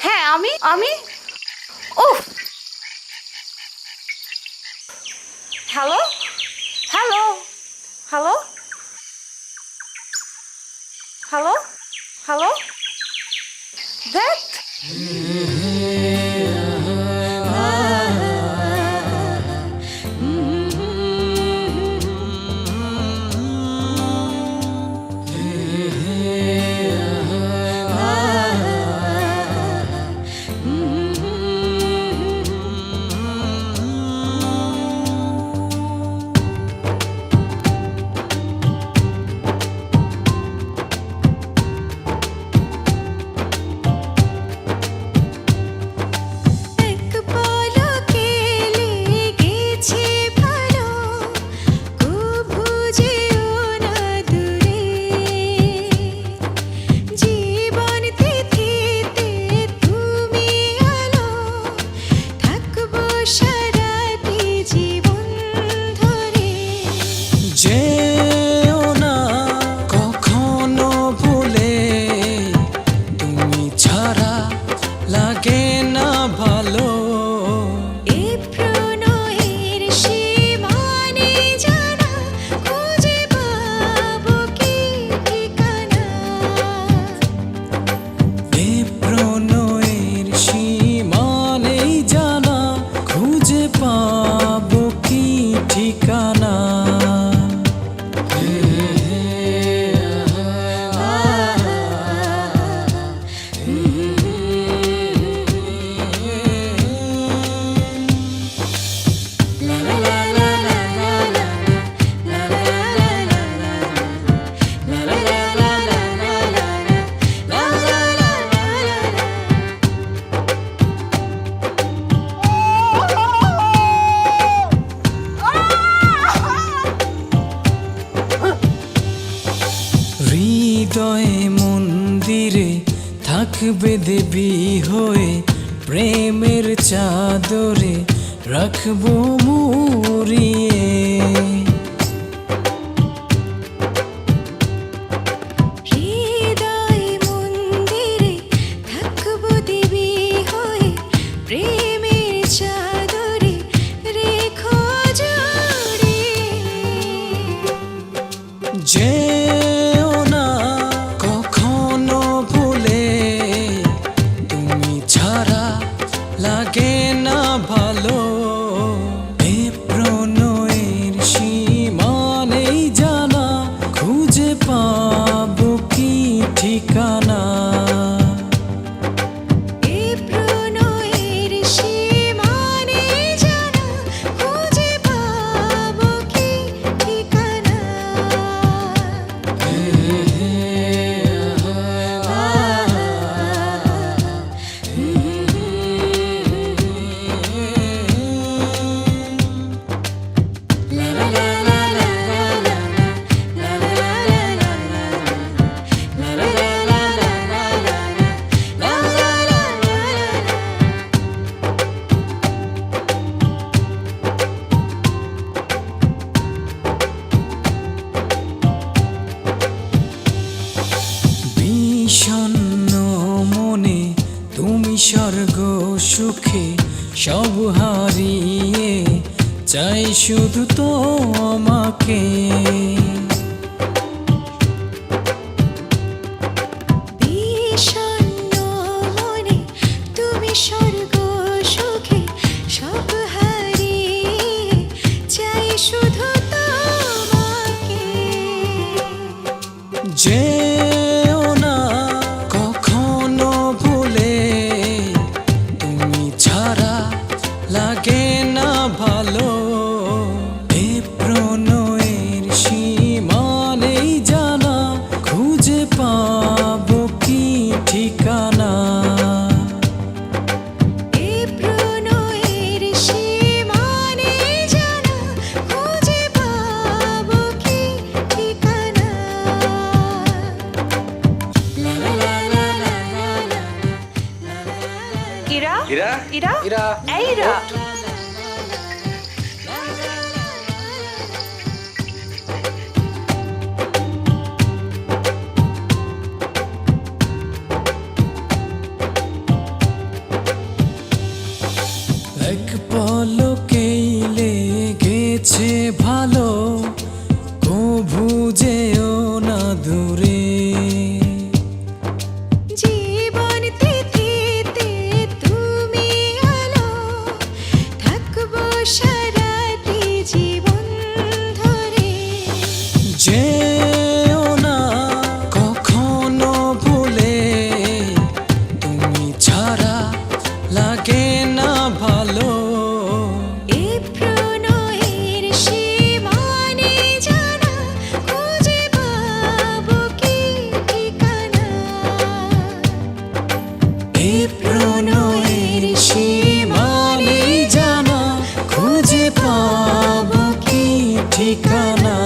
হ্যাঁ আমি আমি উফ hello hello hello hello hello that যেও না কখনো ভুলে, তুমি ছাড়া লাগে না ভালো। এ প্রণয়ের সীমানে জানা, খুঁজে পাবো কি ঠিকানা। এ প্রণয়ের সীমানেই জানা, খুঁজে পাবো কি ঠিকানা। হৃদয়ে মন্দিরে থাকবে দেবী হয়ে, প্রেমের চাদরে রাখবো মুড়িয়ে। হৃদয় মন্দিরে থাকবো দেবী হয়ে, প্রেমের চাদরে রেখো জড়িয়ে। যেও না কখনো ভুলে, তুমি ছাড়া লাগে না ভালো। এ প্রণয়ের সীমানেই জানা, খুঁজে পাবো কি ঠিকানা। এ প্রণয়ের সীমানে জানা, খুঁজে পাবো কি ঠিকানা। বিষণ্ণ মনে তুমি স্বর্গ সুখে সব হারিয়ে, চাই শুধু তোমাকে। বিষণ্ণ মনে তুমি স্বর্গ সুখে সব হারিয়ে, চাই শুধু তোমাকে। যেও না কখনো ভুলে, তুমি ছাড়া লাগে না ভালো। এ প্রণয়ের সীমানেই জানা, খুঁজে পাবো কি ঠিকানা। এ প্রণয়ের সীমানে জানা, খুঁজে পাবো কি ঠিকানা। ইরা ইরা ইরা ইরা এই ইরা প্রণয়ের সীমানেই জানা খুঁজে পাবো কি ঠিকানা